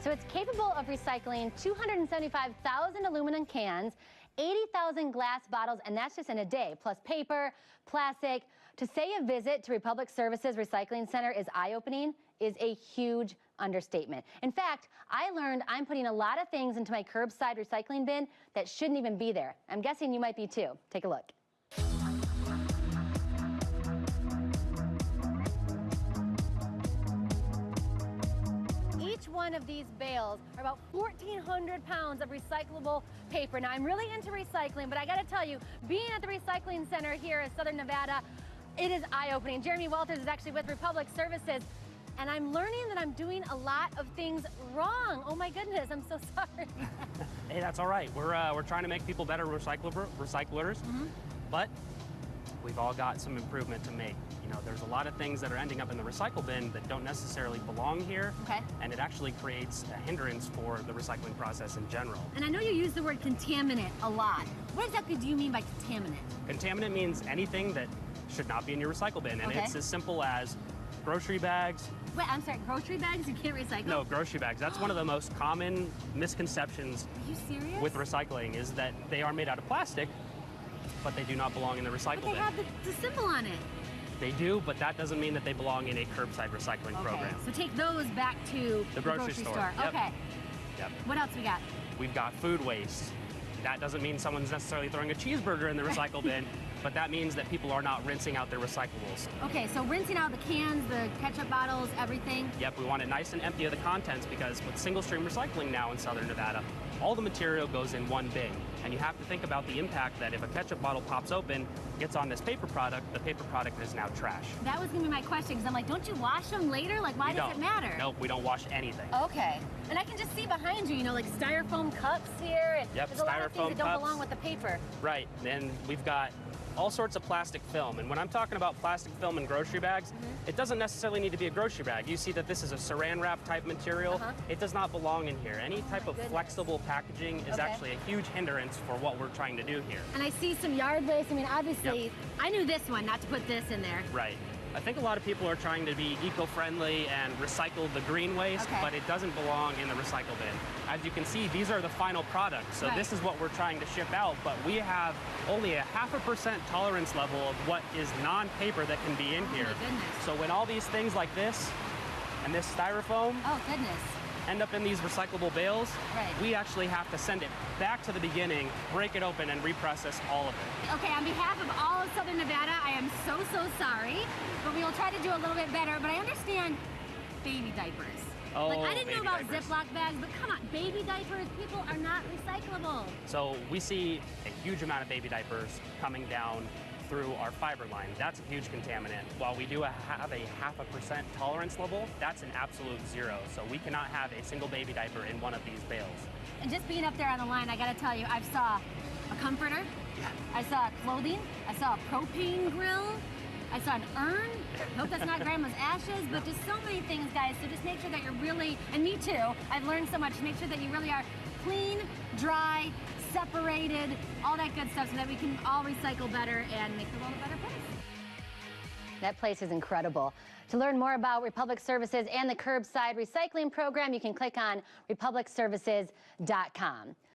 So it's capable of recycling 275,000 aluminum cans, 80,000 glass bottles, and that's just in a day, plus paper, plastic. To say a visit to Republic Services Recycling Center is eye-opening is a huge understatement. In fact, I learned I'm putting a lot of things into my curbside recycling bin that shouldn't even be there. I'm guessing you might be too. Take a look. Each one of these bales are about 1,400 pounds of recyclable paper. Now, I'm really into recycling, but I gotta tell you, being at the recycling center here in Southern Nevada, it is eye-opening. Jeremy Walters is actually with Republic Services, and I'm learning that I'm doing a lot of things wrong. Oh my goodness, I'm so sorry. Hey, that's all right. We're trying to make people better recyclers, but we've all got some improvement to make. You know, there's a lot of things that are ending up in the recycle bin that don't necessarily belong here, and it actually creates a hindrance for the recycling process in general. And I know you use the word contaminant a lot. What exactly do you mean by contaminant? Contaminant means anything that should not be in your recycle bin, and it's as simple as grocery bags. Wait, I'm sorry, grocery bags you can't recycle? No, grocery bags. That's one of the most common misconceptions with recycling, is that they are made out of plastic, but they do not belong in the recycle bin. But they have the symbol on it. They do, but that doesn't mean that they belong in a curbside recycling program. So take those back to the grocery store. Yep. Okay. Yep. What else we got? We've got food waste. That doesn't mean someone's necessarily throwing a cheeseburger in the recycle bin, but that means that people are not rinsing out their recyclables. Okay, so rinsing out the cans, the ketchup bottles, everything? Yep, we want it nice and empty of the contents, because with single stream recycling now in Southern Nevada, all the material goes in one bin. And you have to think about the impact that if a ketchup bottle pops open, gets on this paper product, the paper product is now trash. That was gonna be my question, because I'm like, don't you wash them later? Like, why does it matter? Nope, we don't wash anything. Okay. And I can just see behind you, you know, like styrofoam cups here. And yep, there's a lot of things that don't belong with the paper. Right, and we've got all sorts of plastic film. And when I'm talking about plastic film in grocery bags, it doesn't necessarily need to be a grocery bag. You see that this is a saran wrap type material. It does not belong in here. Any type of flexible packaging is actually a huge hindrance for what we're trying to do here. And I see some yard waste. I mean, obviously, I knew this one, not to put this in there. Right. I think a lot of people are trying to be eco-friendly and recycle the green waste, but it doesn't belong in the recycle bin. As you can see, these are the final products, so this is what we're trying to ship out, but we have only a 0.5% tolerance level of what is non-paper that can be in here. So when all these things like this and this styrofoam end up in these recyclable bales, we actually have to send it back to the beginning, break it open, and reprocess all of it. Okay, on behalf of all of Southern Nevada, I am so sorry, but we will try to do a little bit better. But I understand baby diapers. Oh, like, I didn't know about Ziploc bags, but come on, baby diapers, people are not recyclable. So we see a huge amount of baby diapers coming down through our fiber line. That's a huge contaminant. While we do have a 0.5% tolerance level, that's an absolute zero. So we cannot have a single baby diaper in one of these bales. And just being up there on the line, I gotta tell you, I saw a comforter, I saw clothing, I saw a propane grill, I saw an urn. I hope that's not grandma's ashes, but just so many things, guys. So just make sure that you're really, and me too, I've learned so much, make sure that you really are clean, dry, separated, all that good stuff, so that we can all recycle better and make the world a better place. That place is incredible. To learn more about Republic Services and the curbside recycling program, you can click on republicservices.com.